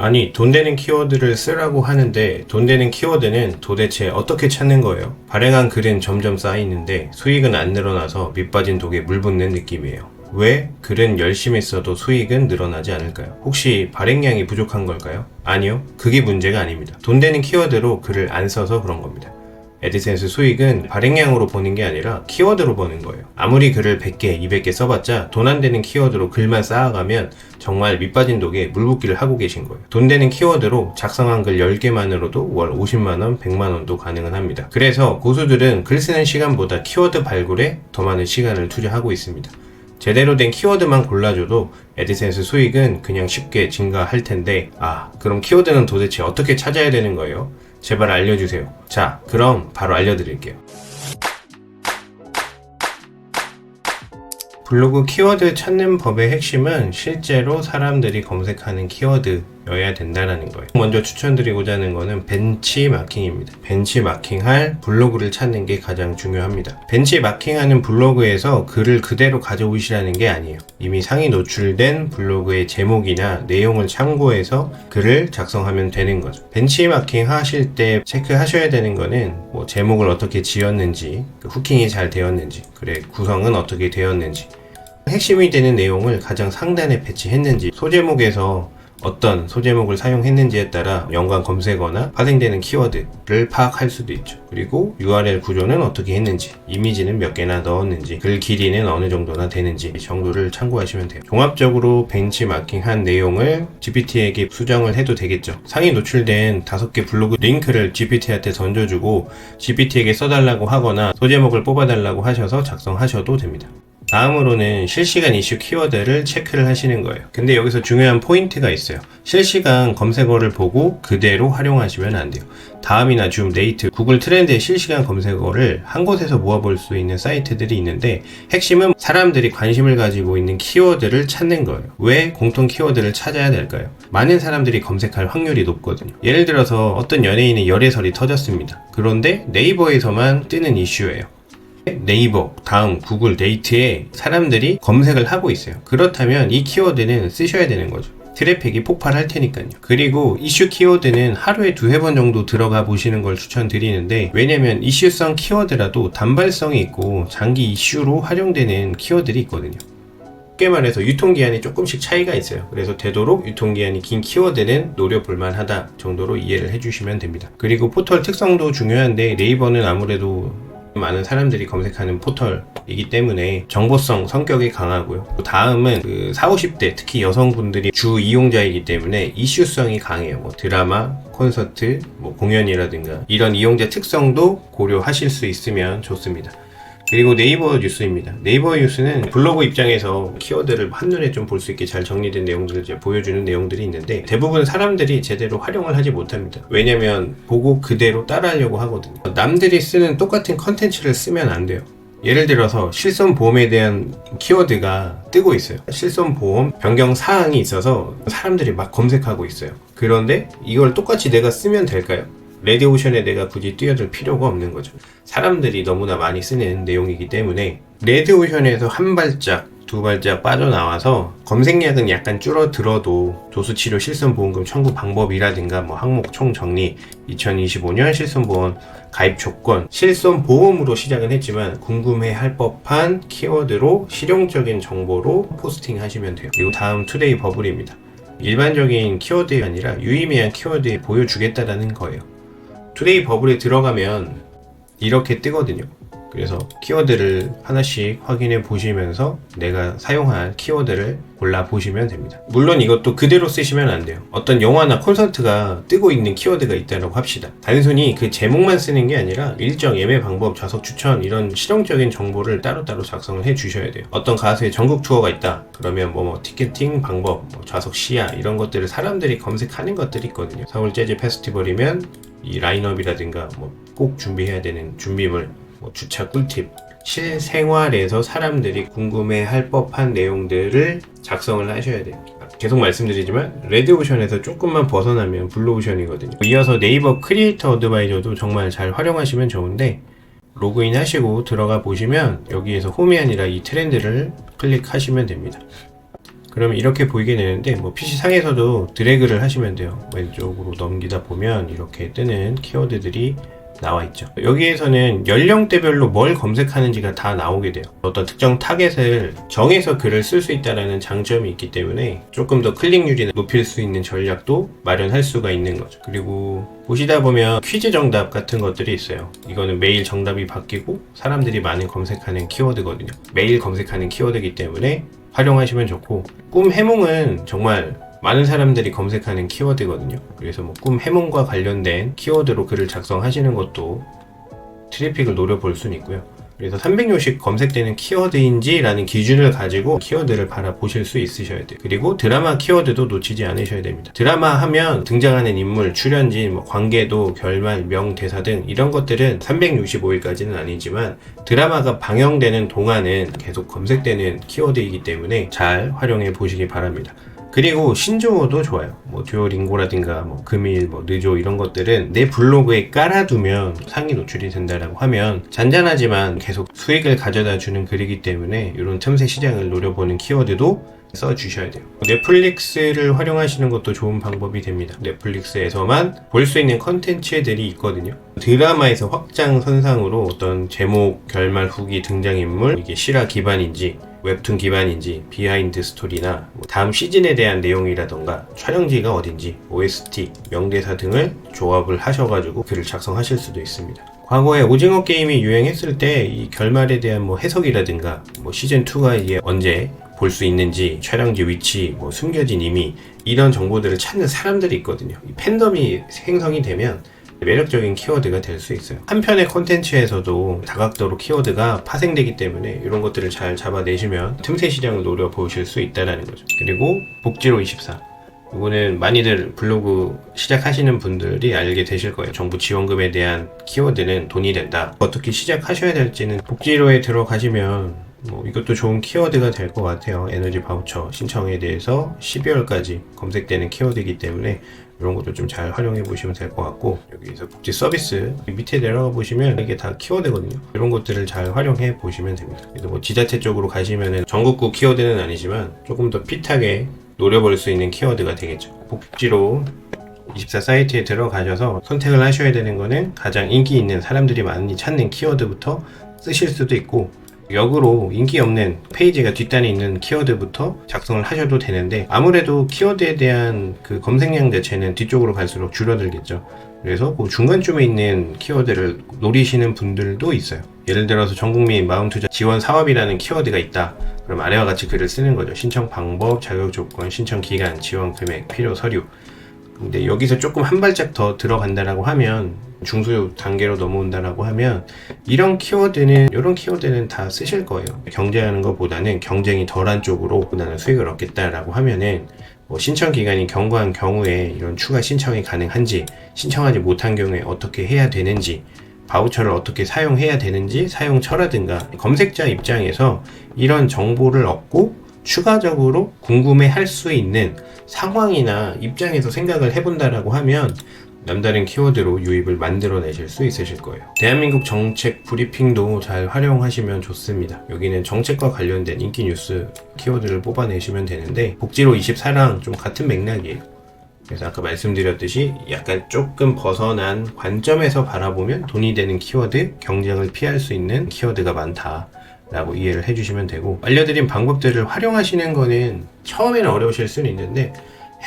아니, 돈 되는 키워드를 쓰라고 하는데 돈 되는 키워드는 도대체 어떻게 찾는 거예요? 발행한 글은 점점 쌓이는데 수익은 안 늘어나서 밑빠진 독에 물 붓는 느낌이에요. 왜 글은 열심히 써도 수익은 늘어나지 않을까요? 혹시 발행량이 부족한 걸까요? 아니요, 그게 문제가 아닙니다. 돈 되는 키워드로 글을 안 써서 그런 겁니다. 애드센스 수익은 발행량으로 보는 게 아니라 키워드로 보는 거예요. 아무리 글을 100개, 200개 써봤자 돈 안 되는 키워드로 글만 쌓아가면 정말 밑빠진 독에 물붓기를 하고 계신 거예요. 돈 되는 키워드로 작성한 글 10개만으로도 월 50만원, 100만원도 가능은 합니다. 그래서 고수들은 글 쓰는 시간보다 키워드 발굴에 더 많은 시간을 투자하고 있습니다. 제대로 된 키워드만 골라줘도 애드센스 수익은 그냥 쉽게 증가할 텐데, 그럼 키워드는 도대체 어떻게 찾아야 되는 거예요? 제발 알려주세요. 자, 그럼 바로 알려드릴게요. 블로그 키워드 찾는 법의 핵심은 실제로 사람들이 검색하는 키워드여야 된다는 거예요. 먼저 추천드리고자 하는 거는 벤치마킹입니다. 벤치마킹할 블로그를 찾는 게 가장 중요합니다. 벤치마킹하는 블로그에서 글을 그대로 가져오시라는 게 아니에요. 이미 상위 노출된 블로그의 제목이나 내용을 참고해서 글을 작성하면 되는 거죠. 벤치마킹 하실 때 체크하셔야 되는 거는 제목을 어떻게 지었는지, 후킹이 잘 되었는지, 구성은 어떻게 되었는지, 핵심이 되는 내용을 가장 상단에 배치했는지, 소제목에서 어떤 소제목을 사용했는지에 따라 연관 검색어나 파생되는 키워드를 파악할 수도 있죠. 그리고 URL 구조는 어떻게 했는지, 이미지는 몇 개나 넣었는지, 글 길이는 어느 정도나 되는지 정도를 참고하시면 돼요. 종합적으로 벤치마킹한 내용을 GPT에게 수정을 해도 되겠죠. 상위 노출된 5개 블로그 링크를 GPT한테 던져주고 GPT에게 써달라고 하거나 소제목을 뽑아달라고 하셔서 작성하셔도 됩니다. 다음으로는 실시간 이슈 키워드를 체크를 하시는 거예요. 근데 여기서 중요한 포인트가 있어요. 실시간 검색어를 보고 그대로 활용하시면 안 돼요. 다음이나 줌, 네이트, 구글 트렌드의 실시간 검색어를 한 곳에서 모아볼 수 있는 사이트들이 있는데, 핵심은 사람들이 관심을 가지고 있는 키워드를 찾는 거예요. 왜 공통 키워드를 찾아야 될까요? 많은 사람들이 검색할 확률이 높거든요. 예를 들어서 어떤 연예인의 열애설이 터졌습니다. 그런데 네이버에서만 뜨는 이슈예요. 네이버, 다음 구글, 네이트에 사람들이 검색을 하고 있어요. 그렇다면 이 키워드는 쓰셔야 되는 거죠. 트래픽이 폭발할 테니까요. 그리고 이슈 키워드는 하루에 2-3번 정도 들어가 보시는 걸 추천드리는데, 왜냐면 이슈성 키워드라도 단발성이 있고 장기 이슈로 활용되는 키워드들이 있거든요. 쉽게 말해서 유통기한이 조금씩 차이가 있어요. 그래서 되도록 유통기한이 긴 키워드는 노려볼만 하다 정도로 이해를 해주시면 됩니다. 그리고 포털 특성도 중요한데, 네이버는 아무래도 많은 사람들이 검색하는 포털이기 때문에 정보성 성격이 강하고요. 다음은 40, 50대 특히 여성분들이 주 이용자이기 때문에 이슈성이 강해요. 드라마, 콘서트, 공연이라든가 이런 이용자 특성도 고려하실 수 있으면 좋습니다. 그리고 네이버 뉴스입니다. 네이버 뉴스는 블로그 입장에서 키워드를 한눈에 좀 볼 수 있게 잘 정리된 내용들을 이제 보여주는 내용들이 있는데, 대부분 사람들이 제대로 활용을 하지 못합니다. 왜냐면 보고 그대로 따라하려고 하거든요. 남들이 쓰는 똑같은 컨텐츠를 쓰면 안 돼요. 예를 들어서 실손보험에 대한 키워드가 뜨고 있어요. 실손보험 변경 사항이 있어서 사람들이 막 검색하고 있어요. 그런데 이걸 똑같이 내가 쓰면 될까요? 레드오션에 내가 굳이 뛰어들 필요가 없는 거죠. 사람들이 너무나 많이 쓰는 내용이기 때문에 레드오션에서 한 발짝, 2발짝 빠져나와서 검색량은 약간 줄어들어도 조수치료 실손보험금 청구 방법이라든가 항목 총정리, 2025년 실손보험 가입 조건, 실손보험으로 시작은 했지만 궁금해할 법한 키워드로 실용적인 정보로 포스팅 하시면 돼요. 그리고 다음 투데이 버블입니다. 일반적인 키워드가 아니라 유의미한 키워드에 보여주겠다라는 거예요. 투데이 버블에 들어가면 이렇게 뜨거든요. 그래서 키워드를 하나씩 확인해 보시면서 내가 사용할 키워드를 골라 보시면 됩니다. 물론 이것도 그대로 쓰시면 안 돼요. 어떤 영화나 콘서트가 뜨고 있는 키워드가 있다고 합시다. 단순히 그 제목만 쓰는 게 아니라 일정 예매 방법, 좌석 추천 이런 실용적인 정보를 따로따로 작성을 해 주셔야 돼요. 어떤 가수의 전국 투어가 있다. 그러면 티켓팅 방법, 좌석 시야 이런 것들을 사람들이 검색하는 것들이 있거든요. 서울 재즈 페스티벌이면 이 라인업이라든가 꼭 준비해야 되는 준비물, 주차 꿀팁, 실생활에서 사람들이 궁금해할 법한 내용들을 작성을 하셔야 돼요. 계속 말씀드리지만 레드오션에서 조금만 벗어나면 블루오션이거든요. 이어서 네이버 크리에이터 어드바이저도 정말 잘 활용하시면 좋은데, 로그인 하시고 들어가 보시면 여기에서 홈이 아니라 이 트렌드를 클릭하시면 됩니다. 그러면 이렇게 보이게 되는데 뭐 PC 상에서도 드래그를 하시면 돼요. 왼쪽으로 넘기다 보면 이렇게 뜨는 키워드들이 나와 있죠. 여기에서는 연령대별로 뭘 검색하는지가 다 나오게 돼요. 어떤 특정 타겟을 정해서 글을 쓸 수 있다는 장점이 있기 때문에 조금 더 클릭률이 높일 수 있는 전략도 마련할 수가 있는 거죠. 그리고 보시다 보면 퀴즈 정답 같은 것들이 있어요. 이거는 매일 정답이 바뀌고 사람들이 많이 검색하는 키워드거든요. 매일 검색하는 키워드이기 때문에 활용하시면 좋고, 꿈 해몽은 정말 많은 사람들이 검색하는 키워드거든요. 그래서 뭐 꿈 해몽과 관련된 키워드로 글을 작성하시는 것도 트래픽을 노려볼 수는 있고요. 그래서 360 검색되는 키워드인지 라는 기준을 가지고 키워드를 바라보실 수 있으셔야 돼요. 그리고 드라마 키워드도 놓치지 않으셔야 됩니다. 드라마 하면 등장하는 인물, 출연진, 뭐 관계도, 결말, 명대사 등 이런 것들은 365일까지는 아니지만 드라마가 방영되는 동안은 계속 검색되는 키워드이기 때문에 잘 활용해 보시기 바랍니다. 그리고 신조어도 좋아요. 뭐 듀오링고라든가 뭐 금일, 뭐 느조 이런 것들은 내 블로그에 깔아두면 상위 노출이 된다라고 하면 잔잔하지만 계속 수익을 가져다 주는 글이기 때문에 이런 틈새 시장을 노려보는 키워드도 써주셔야 돼요. 넷플릭스를 활용하시는 것도 좋은 방법이 됩니다. 넷플릭스에서만 볼 수 있는 컨텐츠들이 있거든요. 드라마에서 확장선상으로 어떤 제목, 결말, 후기, 등장인물, 이게 실화 기반인지 웹툰 기반인지 비하인드 스토리나 뭐 다음 시즌에 대한 내용이라던가 촬영지가 어딘지 OST, 명대사 등을 조합을 하셔가지고 글을 작성하실 수도 있습니다. 과거에 오징어 게임이 유행했을 때 이 결말에 대한 뭐 해석이라든가 뭐 시즌2가 이게 언제 볼 수 있는지, 촬영지 위치, 뭐 숨겨진 의미 이런 정보들을 찾는 사람들이 있거든요. 이 팬덤이 생성이 되면 매력적인 키워드가 될 수 있어요. 한 편의 콘텐츠에서도 다각도로 키워드가 파생되기 때문에 이런 것들을 잘 잡아내시면 틈새 시장을 노려보실 수 있다는 거죠. 그리고 복지로 24. 이거는 많이들 블로그 시작하시는 분들이 알게 되실 거예요. 정부 지원금에 대한 키워드는 돈이 된다. 어떻게 시작하셔야 될지는 복지로에 들어가시면 뭐 이것도 좋은 키워드가 될 것 같아요. 에너지 바우처 신청에 대해서 12월까지 검색되는 키워드이기 때문에 이런 것도 좀 잘 활용해 보시면 될 것 같고, 여기서 복지 서비스 밑에 내려가 보시면 이게 다 키워드거든요. 이런 것들을 잘 활용해 보시면 됩니다. 그래서 뭐 지자체 쪽으로 가시면은 전국구 키워드는 아니지만 조금 더 핏하게 노려볼 수 있는 키워드가 되겠죠. 복지로 24 사이트에 들어가셔서 선택을 하셔야 되는 거는 가장 인기 있는 사람들이 많이 찾는 키워드부터 쓰실 수도 있고, 역으로 인기 없는 페이지가 뒷단에 있는 키워드부터 작성을 하셔도 되는데, 아무래도 키워드에 대한 그 검색량 자체는 뒤쪽으로 갈수록 줄어들겠죠. 그래서 그 중간쯤에 있는 키워드를 노리시는 분들도 있어요. 예를 들어서 전국민 마음투자 지원 사업이라는 키워드가 있다. 그럼 아래와 같이 글을 쓰는 거죠. 신청 방법, 자격 조건, 신청 기간, 지원 금액, 필요 서류. 근데 여기서 조금 한 발짝 더 들어간다라고 하면, 중수 단계로 넘어온다라고 하면 이런 키워드는 다 쓰실 거예요. 경쟁하는 것보다는 경쟁이 덜한 쪽으로 나는 수익을 얻겠다라고 하면은 뭐 신청 기간이 경과한 경우에 이런 추가 신청이 가능한지, 신청하지 못한 경우에 어떻게 해야 되는지, 바우처를 어떻게 사용해야 되는지 사용처라든가 검색자 입장에서 이런 정보를 얻고 추가적으로 궁금해할 수 있는 상황이나 입장에서 생각을 해본다라고 하면 남다른 키워드로 유입을 만들어내실 수 있으실 거예요. 대한민국 정책 브리핑도 잘 활용하시면 좋습니다. 여기는 정책과 관련된 인기 뉴스 키워드를 뽑아내시면 되는데, 복지로 24랑 좀 같은 맥락이에요. 그래서 아까 말씀드렸듯이 약간 조금 벗어난 관점에서 바라보면 돈이 되는 키워드, 경쟁을 피할 수 있는 키워드가 많다 라고 이해를 해주시면 되고, 알려드린 방법들을 활용하시는 거는 처음에는 어려우실 수는 있는데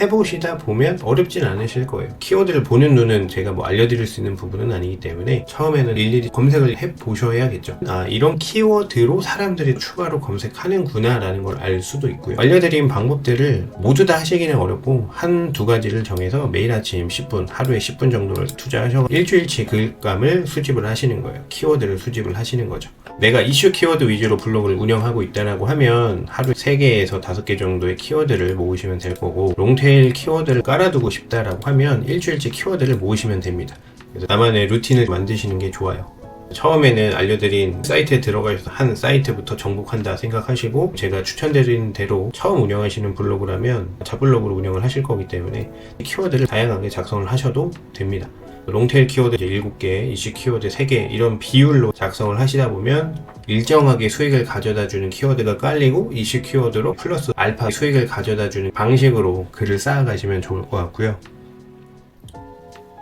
해보시다 보면 어렵진 않으실 거예요. 키워드를 보는 눈은 제가 뭐 알려드릴 수 있는 부분은 아니기 때문에 처음에는 일일이 검색을 해보셔야겠죠. 아, 이런 키워드로 사람들이 추가로 검색하는구나 라는 걸 알 수도 있고요. 알려드린 방법들을 모두 다 하시기는 어렵고 한두 가지를 정해서 매일 아침 10분, 하루에 10분 정도를 투자하셔서 일주일치 글감을 수집을 하시는 거예요. 키워드를 수집을 하시는 거죠. 내가 이슈 키워드 위주로 블로그를 운영하고 있다라고 하면 하루 3개에서 5개 정도의 키워드를 모으시면 될 거고, 롱테일 키워드를 깔아두고 싶다라고 하면 일주일치 키워드를 모으시면 됩니다. 그래서 나만의 루틴을 만드시는 게 좋아요. 처음에는 알려드린 사이트에 들어가셔서 한 사이트부터 정복한다 생각하시고, 제가 추천드린 대로 처음 운영하시는 블로그라면 자블로그로 운영을 하실 거기 때문에 키워드를 다양하게 작성을 하셔도 됩니다. 롱테일 키워드 7개, 이슈 키워드 3개 이런 비율로 작성을 하시다 보면 일정하게 수익을 가져다 주는 키워드가 깔리고, 이슈 키워드로 플러스 알파 수익을 가져다 주는 방식으로 글을 쌓아가시면 좋을 것 같고요.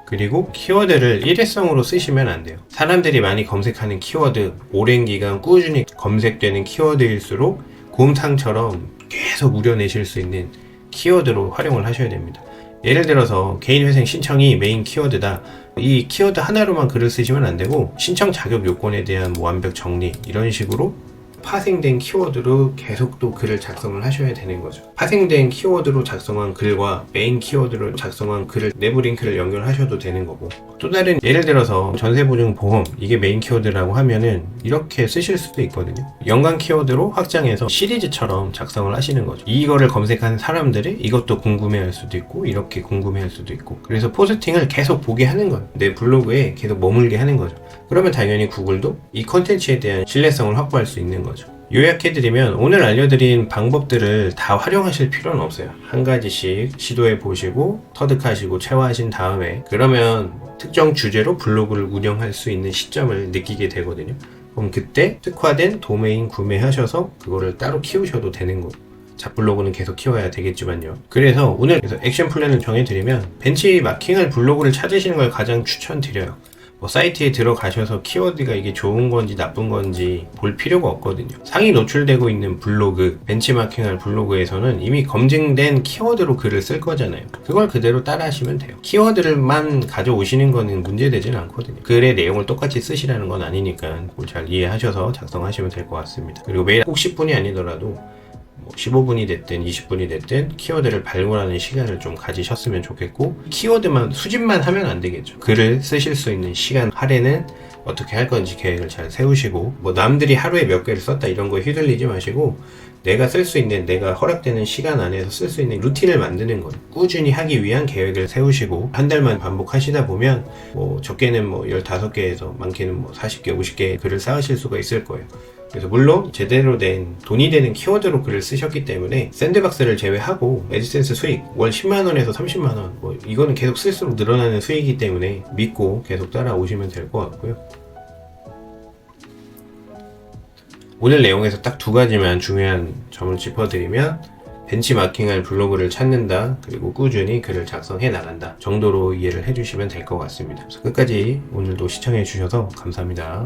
그리고 키워드를 일회성으로 쓰시면 안 돼요. 사람들이 많이 검색하는 키워드, 오랜 기간 꾸준히 검색되는 키워드일수록 곰탕처럼 계속 우려내실 수 있는 키워드로 활용을 하셔야 됩니다. 예를 들어서 개인회생 신청이 메인 키워드다. 이 키워드 하나로만 글을 쓰시면 안 되고, 신청 자격 요건에 대한 완벽 정리, 이런 식으로 파생된 키워드로 계속 또 글을 작성을 하셔야 되는 거죠. 파생된 키워드로 작성한 글과 메인 키워드로 작성한 글을 내부 링크를 연결하셔도 되는 거고, 또 다른 예를 들어서 전세보증보험, 이게 메인 키워드라고 하면은 이렇게 쓰실 수도 있거든요. 연관 키워드로 확장해서 시리즈처럼 작성을 하시는 거죠. 이거를 검색한 사람들이 이것도 궁금해할 수도 있고, 이렇게 궁금해할 수도 있고, 그래서 포스팅을 계속 보게 하는 거예요. 내 블로그에 계속 머물게 하는 거죠. 그러면 당연히 구글도 이 컨텐츠에 대한 신뢰성을 확보할 수 있는 거죠. 요약해드리면, 오늘 알려드린 방법들을 다 활용하실 필요는 없어요. 한 가지씩 시도해 보시고 터득하시고 체화하신 다음에, 그러면 특정 주제로 블로그를 운영할 수 있는 시점을 느끼게 되거든요. 그럼 그때 특화된 도메인 구매하셔서 그거를 따로 키우셔도 되는 거고, 잡블로그는 계속 키워야 되겠지만요. 그래서 오늘 액션 플랜을 정해드리면, 벤치마킹할 블로그를 찾으시는 걸 가장 추천드려요. 사이트에 들어가셔서 키워드가 이게 좋은 건지 나쁜 건지 볼 필요가 없거든요. 상위 노출되고 있는 블로그, 벤치마킹할 블로그에서는 이미 검증된 키워드로 글을 쓸 거잖아요. 그걸 그대로 따라 하시면 돼요. 키워드를만 가져오시는 거는 문제되지는 않거든요. 글의 내용을 똑같이 쓰시라는 건 아니니까 그걸 잘 이해하셔서 작성하시면 될 것 같습니다. 그리고 매일 꼭 10분이 아니더라도 15분이 됐든 20분이 됐든 키워드를 발굴하는 시간을 좀 가지셨으면 좋겠고, 키워드만 수집만 하면 안 되겠죠. 글을 쓰실 수 있는 시간 할애는 어떻게 할 건지 계획을 잘 세우시고, 남들이 하루에 몇 개를 썼다 이런 거에 휘둘리지 마시고, 내가 쓸 수 있는, 내가 허락되는 시간 안에서 쓸 수 있는 루틴을 만드는 거예요. 꾸준히 하기 위한 계획을 세우시고 한 달만 반복하시다 보면 적게는 15개에서 많게는 40개, 50개 글을 쌓으실 수가 있을 거예요. 그래서 물론 제대로 된 돈이 되는 키워드로 글을 쓰셨기 때문에 샌드박스를 제외하고 애드센스 수익 월 10만원에서 30만원, 이거는 계속 쓸수록 늘어나는 수익이기 때문에 믿고 계속 따라오시면 될 것 같고요. 오늘 내용에서 딱 2가지만 중요한 점을 짚어드리면, 벤치마킹할 블로그를 찾는다, 그리고 꾸준히 글을 작성해 나간다 정도로 이해를 해주시면 될 것 같습니다. 그래서 끝까지 오늘도 시청해 주셔서 감사합니다.